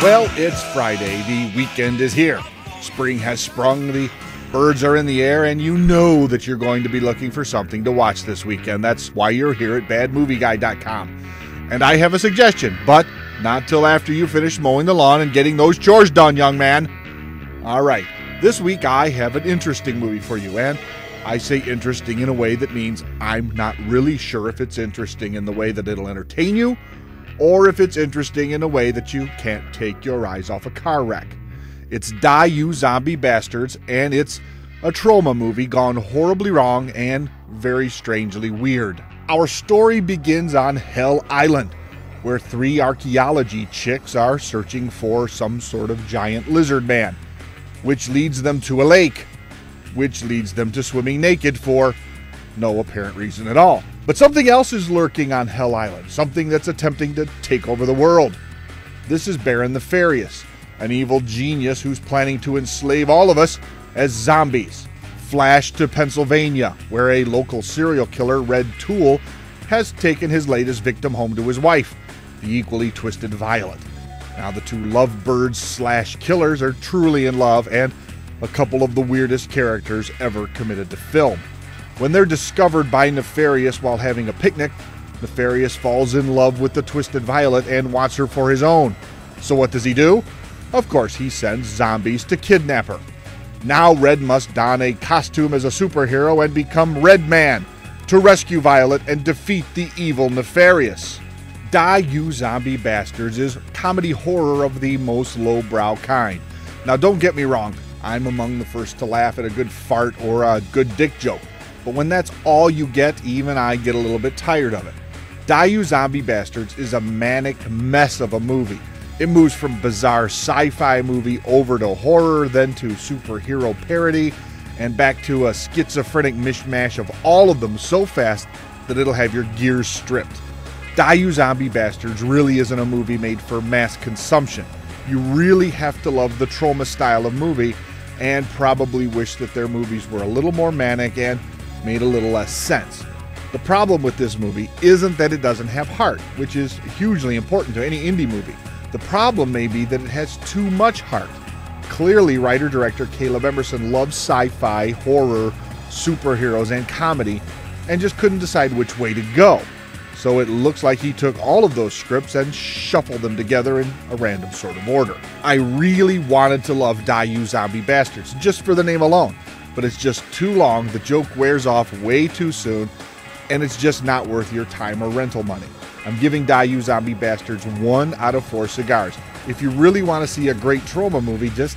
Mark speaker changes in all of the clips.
Speaker 1: Well, it's Friday. The weekend is here. Spring has sprung, the birds are in the air, and you know that you're going to be looking for something to watch this weekend. That's why you're here at badmovieguy.com. And I have a suggestion, but not till after you finish mowing the lawn and getting those chores done, young man. All right, this week I have an interesting movie for you, and I say interesting in a way that means I'm not really sure if it's interesting in the way that it'll entertain you, or if it's interesting in a way that you can't take your eyes off a car wreck. It's Die You Zombie Bastards, and it's a trauma movie gone horribly wrong and very strangely weird. Our story begins on Hell Island, where three archaeology chicks are searching for some sort of giant lizard man, which leads them to a lake, which leads them to swimming naked for no apparent reason at all. But something else is lurking on Hell Island, something that's attempting to take over the world. This is Baron Nefarious, an evil genius who's planning to enslave all of us as zombies. Flash to Pennsylvania, where a local serial killer, Red Tool, has taken his latest victim home to his wife, the equally twisted Violet. Now the two lovebirds/killers are truly in love, and a couple of the weirdest characters ever committed to film. When they're discovered by Nefarious while having a picnic, Nefarious falls in love with the twisted Violet and wants her for his own. So what does he do? Of course, he sends zombies to kidnap her. Now Red must don a costume as a superhero and become Red Man to rescue Violet and defeat the evil Nefarious. Die You Zombie Bastards is comedy horror of the most lowbrow kind. Now don't get me wrong, I'm among the first to laugh at a good fart or a good dick joke. But when that's all you get, even I get a little bit tired of it. Die You Zombie Bastards is a manic mess of a movie. It moves from bizarre sci-fi movie over to horror, then to superhero parody, and back to a schizophrenic mishmash of all of them so fast that it'll have your gears stripped. Die You Zombie Bastards really isn't a movie made for mass consumption. You really have to love the Troma style of movie and probably wish that their movies were a little more manic and made a little less sense. The problem with this movie isn't that it doesn't have heart, which is hugely important to any indie movie. The problem may be that it has too much heart. Clearly, writer-director Caleb Emerson loves sci-fi, horror, superheroes, and comedy, and just couldn't decide which way to go. So it looks like he took all of those scripts and shuffled them together in a random sort of order. I really wanted to love Die You Zombie Bastards, just for the name alone. But it's just too long, the joke wears off way too soon, and it's just not worth your time or rental money. I'm giving Die You Zombie Bastards 1 out of 4 cigars. If you really want to see a great trauma movie, just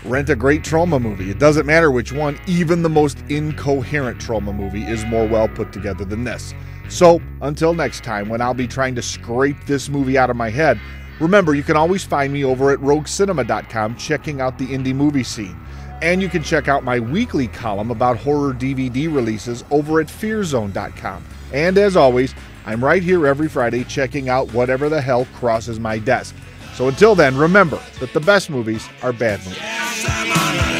Speaker 1: rent a great trauma movie. It doesn't matter which one, even the most incoherent trauma movie is more well put together than this. So, until next time, when I'll be trying to scrape this movie out of my head, remember you can always find me over at roguecinema.com checking out the indie movie scene. And you can check out my weekly column about horror DVD releases over at fearzone.com. And as always, I'm right here every Friday checking out whatever the hell crosses my desk. So until then, remember that the best movies are bad movies.